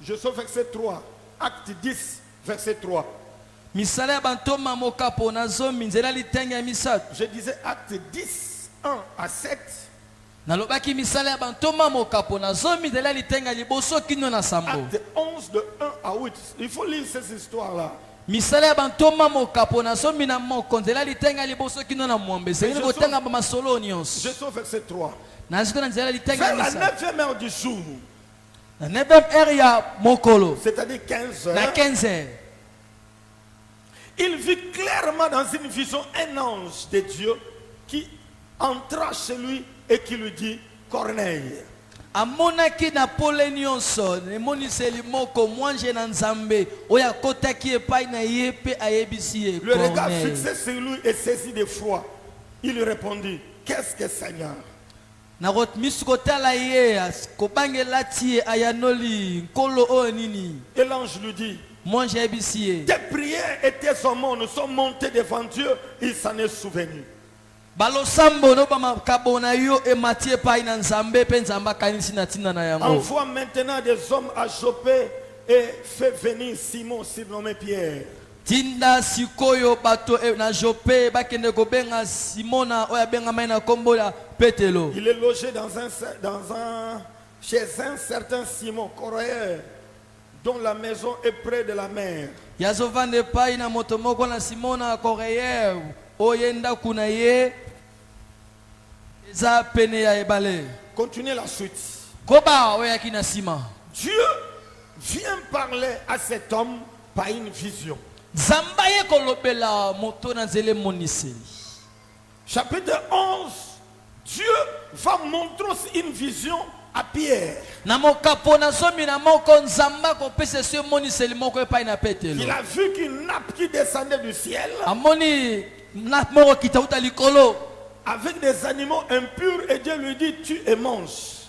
Je sors verset 3. Acte 10, verset 3. Je disais acte 10, 1 à 7. Acte 11 de 1 à 8. Il faut lire ces histoires-là. Je sors verset 3. Vers la 9e heure du jour, c'est-à-dire 15 heures, il vit clairement dans une vision un ange de Dieu qui entra chez lui et qui lui dit Corneille. Le regard fixé sur lui et saisi d'effroi, il lui répondit qu'est-ce que Seigneur? Et l'ange lui dit tes prières et tes aumônes sont montées devant Dieu, il s'en est souvenu. Envoie maintenant des hommes à Jopé et fais venir Simon surnommé Pierre. Tinda sikoyo bato na Jope bakende kobenga Simona oya benga maina kombola Petelo. Il est logé chez un certain Simon Coroyeur dont la maison est près de la mer. Yazovande pai na motomoko na Simona Coroyeur oyenda kuna ye eza pene ya ebale. Continuez la suite. Koba oya kina sima. Dieu vient parler à cet homme par une vision. Zambaye kolobela moto na zele moniseli. Chapitre 11, Dieu va montrer aussi une vision à Pierre. Il a vu qu'une nappe qui descendait du ciel avec des animaux impurs et Dieu lui dit tu es manges.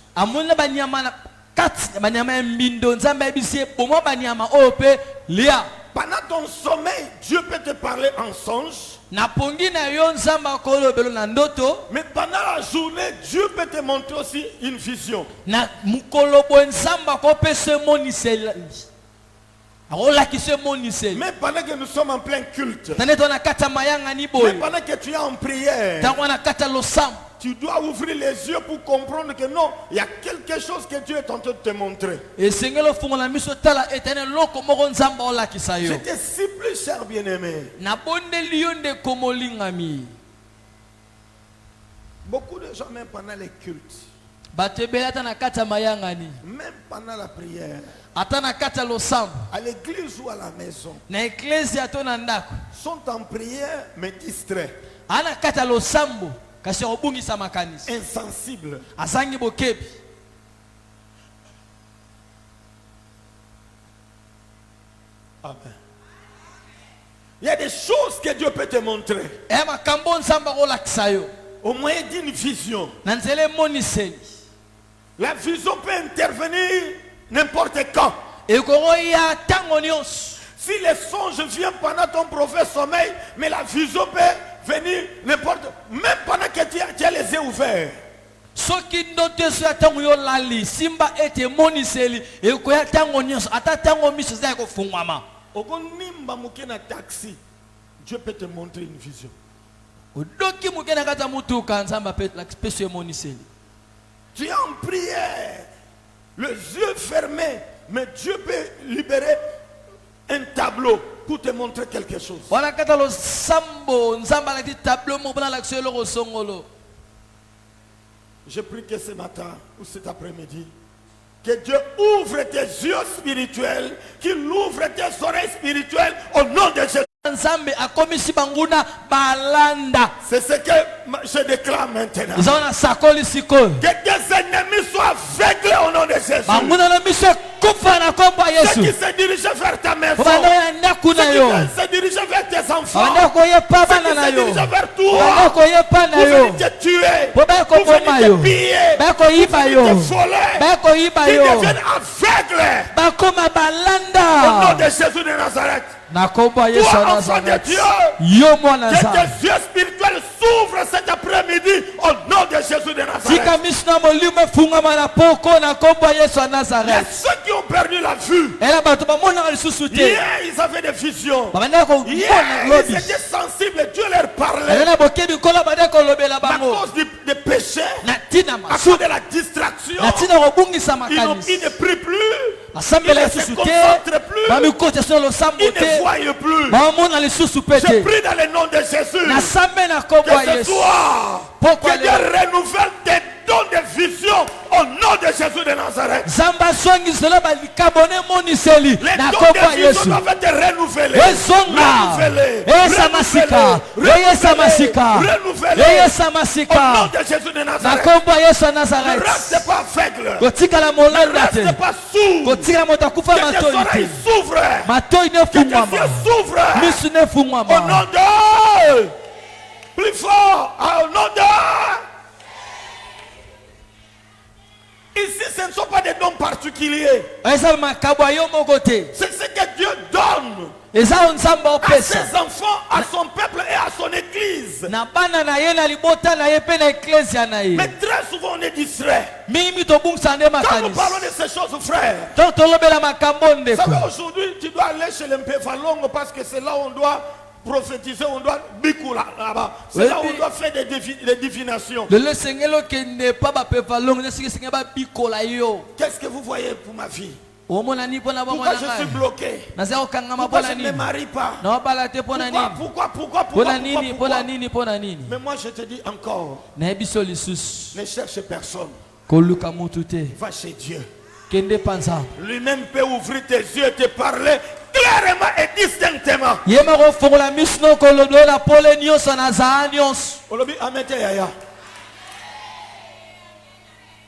Pendant ton sommeil, Dieu peut te parler en songe. Mais pendant la journée, Dieu peut te montrer aussi une vision. Mais pendant que nous sommes en plein culte, mais pendant que tu es en prière, tu dois ouvrir les yeux pour comprendre que non, il y a quelque chose que Dieu est en train de te montrer. J'étais si plus cher bien-aimé. Beaucoup de gens, même pendant les cultes, même pendant la prière, à l'église ou à la maison, sont en prière mais distraits, insensibles. Amen. Il y a des choses que Dieu peut te montrer au moyen d'une vision. La vision peut intervenir n'importe quand. Si les songes viennent pendant ton prophète sommeil, mais la vision peut venir n'importe, même pendant que tu as les yeux ouverts. Taxi, Dieu peut te montrer une vision. Tu es en prière, les yeux fermés, mais Dieu peut libérer un tableau pour te montrer quelque chose. Je prie que ce matin ou cet après-midi, que Dieu ouvre tes yeux spirituels, qu'il ouvre tes oreilles spirituelles au nom de Jésus. C'est ce que je déclare maintenant. Que tes ennemis soient aveuglés au nom de Jésus. Ceux qui se dirigent vers ta maison, ceux qui se dirigent vers tes enfants, ceux qui se dirigent vers toi, pour venir te tuer, pour venir te piller, pour venir te voler, qu'ils deviennent aveugles au nom de Jésus de Nazareth. Toi, enfant de Dieu, que tes yeux spirituels s'ouvrent cet après-midi au nom de Jésus de tika Nazareth. miso na molimo efungama na poko na kombo ya Yesu ya Il y a Nazareth. ceux qui ont perdu la vue. Ela bato bamonaka lisusu te. Hier, ils avaient des visions. babandaka Hier, komona ils lobi. étaient sensibles. Dieu leur parlait. Eza na bokebi nkolo abandaki kolobela À bango cause des péchés, na ntina à cause masumu, de la distraction, na ntina kobungisa ils makanisi. ne prient plus. Basambela Ils ne se lisusu te, concentrent plus. bamikota so losambo Ils ne te, voient plus. bamona lisusu pe Je te. prie dans le nom de Jésus. Nasambe na kombo ya Que ce Yesu. soit Pourquoi que Dieu renouvelle des dons de vision au nom de Jésus de Nazareth. Zamba songi zelo balikabone moniseli Les na dons kombo de ya vision Yesu. doivent être renouvelés. Ezonga, esa masika, esa masika, esa Au nom masika. de Jésus de Na Nazareth. kombo ya Yesu ya Ne Nazareth. reste pas aveugle. Kotikala Ne molanda te. reste pas sourd. Kotikala moto akufa Que tes matoi oreilles te. s'ouvrent. Matoi ne Que tes fungwama. yeux s'ouvrent. Misu ne Au fungwama. nom de... Plus fort. Au nom de... Ici, ce ne sont pas des dons particuliers. Eza makabo yo moko te. C'est ce que Dieu donne Eza nzamba à opesa. ses enfants, à son peuple et à son église. Na bana na ye na libota na ye pe na ecclesia na ye. Mais très souvent, on est distrait. Mingi tobungisa nde Quand nous makanisi. parlons de ces choses, frère, Tant tolobela makambo vous ndeko. savez, aujourd'hui, tu dois aller chez l'Mpéfalongo parce que c'est là où on doit prophétiser, on doit bikula là-bas. C'est Oui, là où puis- on doit faire des divinations. Le sengelo kende pa ba pepa long ne sike senge ba bikola yo. Qu'est-ce que vous voyez pour ma vie? Omona ni pona ba Pourquoi mwana je suis ngai. bloqué? Na zao kangama Pourquoi pona je ne me nini? marie pas? Na bala te pona nini? Pourquoi? Pona nini? Pona nini? Pona nini? Mais moi, je te dis encore, Na ebiso lisusu. ne cherche personne. Koluka mutu te. Va chez Dieu. Kende panza. Lui-même peut ouvrir tes yeux et te parler clairement et distinctement. Yema ko fongola misno kolodola pole nyonso na za nyonso. Olobi, amete yaya.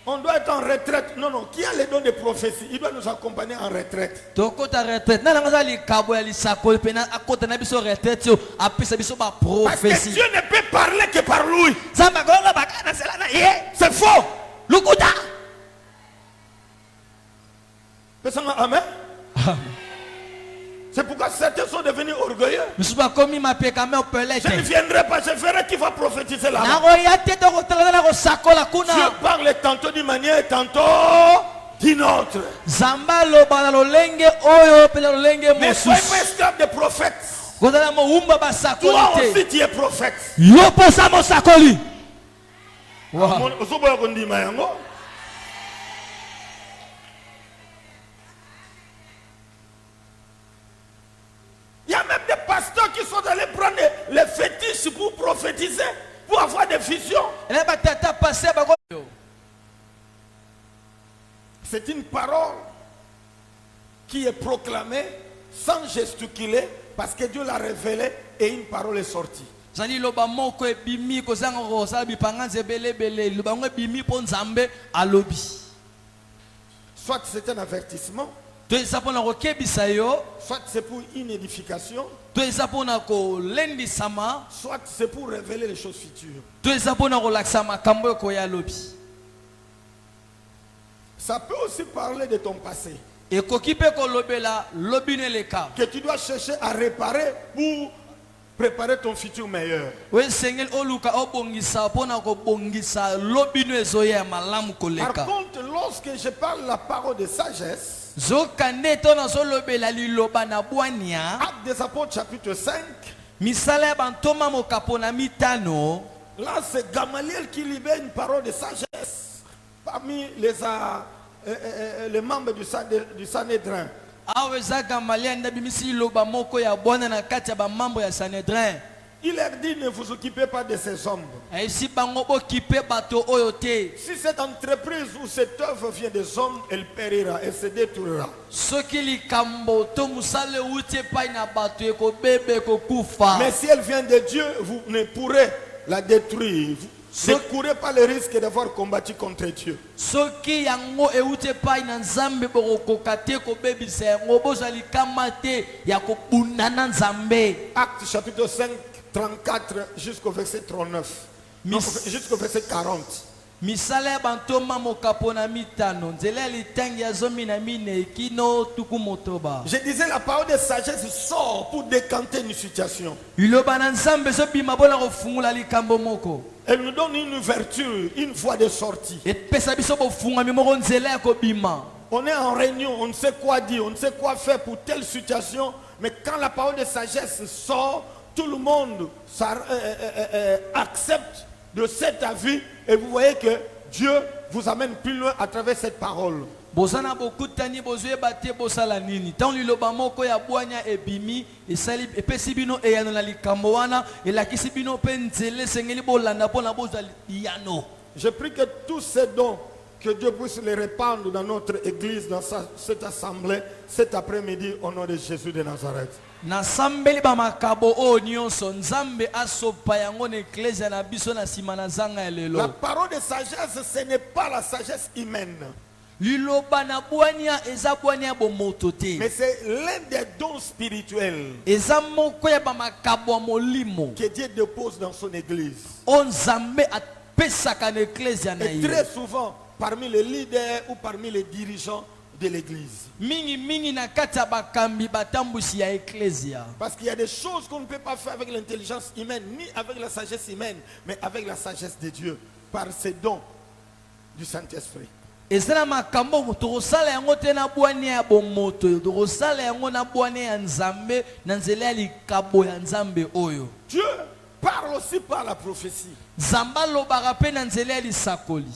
On doit être en retraite. Non, non. Qui a les dons de prophétie? Il doit nous accompagner en retraite. Toko ta retraite. Na nga za likabo ya lisako pe na akota na biso retraite yo apesa biso ba Parce que prophétie. Dieu ne peut parler que par lui. Zamba gonga bakana sela na ye. C'est faux. Lukuta. Personne, amen. C'est pourquoi certains sont devenus orgueilleux. Misuba komi mapeka me opelete. Je ne viendrai pas, je ferai qui va prophétiser là. Na go ya te to kotala na go sakola kuna. Dieu parle tantôt d'une manière, tantôt d'une autre. Zamba lo bana lo lenge oyo pele lo lenge Mais soyez mosusu. pas esclave des prophètes. Kodala mo umba ba Toi sakoli te. aussi tu es prophète. Yo posa mo sakoli. Wow. Mon- Ozoboya kondima yango. Il y a même des pasteurs qui sont allés prendre les fétiches pour prophétiser, pour avoir des visions. Ela ba tata passer ba go. C'est une parole qui est proclamée sans gesticuler parce que Dieu l'a révélée et une parole est sortie. Zali loba moko ebimi kozanga ko sala bipanga nzebele bele loba ngo ebimi po nzambe alobi. Soit c'est un avertissement, To esapona ko kebisa yo, soit c'est pour une édification, to esapona ko lendi sama, soit c'est pour révéler les choses futures. to esapona ko laksa makambo ko ya lobi. Ça peut aussi parler de ton passé, Et kokipe ko lobela lobi ne leka. que tu dois chercher à réparer pour préparer ton futur meilleur. We sengel oluka obongisa pona ko bongisa lobi no ezoya malamu Par koleka. contre, lorsque je parle la parole de sagesse, Zokande to na so lobela liloba na bwania, Actes des Apôtres chapitre 5, misala ya bantoma mokapona mitano. là c'est Gamaliel qui libère une parole de sagesse parmi les membres du Sanhédrin. Awe za Gamaliel nda bimisi loba moko ya bwana na kati ya ba mambo ya Sanhedrin. Il leur dit, ne vous occupez pas de ces hommes. Esi bango bo kipe bato oyo te. Si cette entreprise ou cette œuvre vient des hommes, elle périra, elle se détruira. Soki likambo to musale uti epai na bato ekobebe kokufa. Mais si elle vient de Dieu, vous ne pourrez la détruire. Vous ne courez pas le risque d'avoir combattu contre Dieu. Soki yango euti epai na nzambe bokokoka te kobebisa yango bozwa likama te ya kobunda na nzambe. Actes chapitre 5, 34 jusqu'au verset 39. Non, jusqu'au verset 40. misala bantoma mokapona mitano nzela litangi ya zomi na mine kino tuku motoba. Je disais la parole de sagesse sort pour décanter une situation. Iloba na nzambe zo bima bona ko fungula likambo moko. Elle nous donne une ouverture, une voie de sortie. Et pesa biso bo funga mi moko nzela ya ko bima. On est en réunion, on ne sait quoi dire, on ne sait quoi faire pour telle situation, mais quand la parole de sagesse sort, tout le monde accepte de cet avis et vous voyez que Dieu vous amène plus loin à travers cette parole. Bosana bokutani bozwe bate bosala nini tant liloba moko ya bwanya ebimi esali epesi bino eyano na likambo wana elakisi bino pe nzele sengeli bolanda pona bozali yano. Je prie que tous ces dons que Dieu puisse les répandre dans notre église, dans cette assemblée, cet après-midi, au nom de Jésus de Nazareth. Na sambeli ba makabo o nyonso nzambe asopa yango na ecclesia na biso na sima na zanga elelo. La parole de sagesse, ce n'est pas la sagesse humaine. Liloba na bwania eza bwania bo moto te. Mais c'est l'un des dons spirituels Eza moko ya ba makabo molimo que Dieu dépose dans son église. O nzambe apesaka na ecclesia na Et ye. très souvent, parmi les leaders ou parmi les dirigeants de l'église. Mingi na kati ya bakambi batambusi ya ecclesia. Parce qu'il y a des choses qu'on ne peut pas faire avec l'intelligence humaine, ni avec la sagesse humaine, mais avec la sagesse de Dieu, par ses dons du Saint-Esprit. Ezana makambo tokosala yango te na bwania ya bomoto tokosala yango na bwania ya nzambe na nzela ya likabo ya nzambe oyo. Dieu parle aussi par la prophétie. Nzambe alobaka pe na nzela ya lisakoli.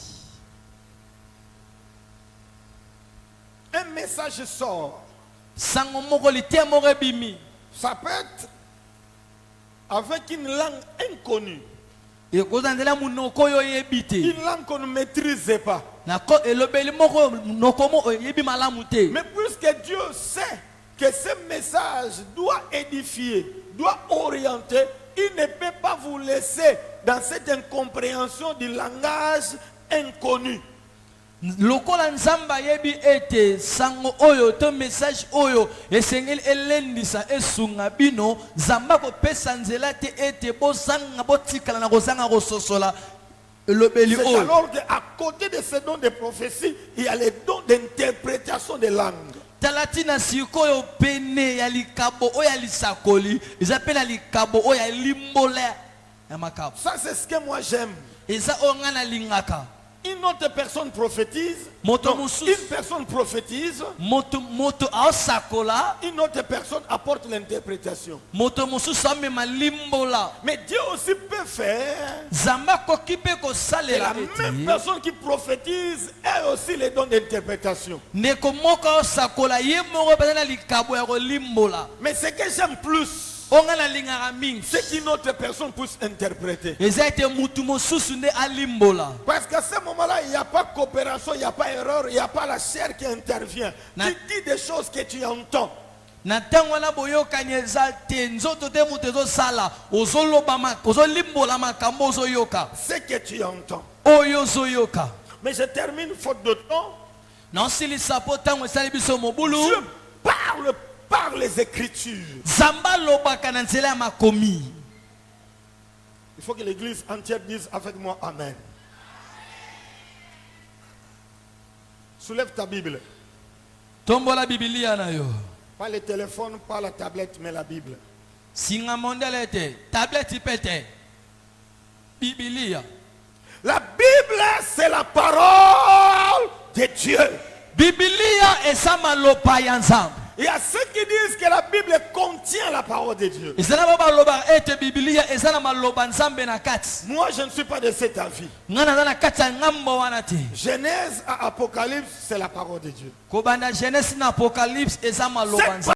Un message sort. Sango moko litia moko ebimi. Ça peut être avec une langue inconnue. Ekozala nzela munoko oyo oyebi te. Une langue qu'on ne maîtrise pas. Nako elobeli moko munoko mo oyebi malamu te. Mais puisque Dieu sait que ce message doit édifier, doit orienter, il ne peut pas vous laisser dans cette incompréhension du langage inconnu. Lokola nzamba yebi ete sango oyo to message oyo esengeli elendisa esunga bino zamba ko pesa nzela te ete bozanga botikala na kozanga kososola elobeli oyo. C'est alors qu'à côté de ces dons de prophétie, il y a les dons d'interprétation des langues. Talatina sikoyo pene ya likabo oya lisakoli ezapena likabo oya limbola ya makabo. Ça c'est ce que moi j'aime. Eza ongana lingaka. Une autre personne prophétise. Moto Non, musus. une personne prophétise. Moto aosakola. Une autre personne apporte l'interprétation. Moto mususu amema limbola. Mais Dieu aussi peut faire. Zamba koki pe ko Et salela la même personne qui prophétise a aussi les dons d'interprétation. Neko moko aosakola ye moko pe na likabo ya ko limbola. Mais ce que j'aime plus, Ongana lingaka mingi. c'est qu'une autre personne puisse interpréter. Eza ete mutu mosusu nde alimbola. Parce qu'à ce moment-là, il n'y a pas de coopération, il n'y a pas d'erreur, il n'y a pas la chair qui intervient. Tu dis des choses que tu entends. Na ntango wana boyokani eza te nzoto te mutu ezosala ozoloba ozolimbola makambo ozoyoka Ce que tu entends. oyo ozoyoka. Mais je termine faute de temps. Na osilisa po ntango esali biso mobulu Dieu parle par les Écritures. Zamba lobaka na nzela ya makomi. Il faut que l'église entière dise avec moi Amen. Soulève ta Bible. Tombola Biblia na yo. Pas le téléphone, pas la tablette, mais la Bible. Singa mondele te, tablette pete. Biblia. La Bible, c'est la parole de Dieu. Biblia esa maloba ya Nzambe. Il y a ceux qui disent que la Bible contient la parole de Dieu. Ezana baba loba ete Biblia esa na maloba Nzambe na kati. Moi, je ne suis pas de cet avis. Ngana na kati ya ngambo wana te. Genèse à Apocalypse, c'est la parole de Dieu. Kobanda Genèse na Apocalypse esa maloba Nzambe.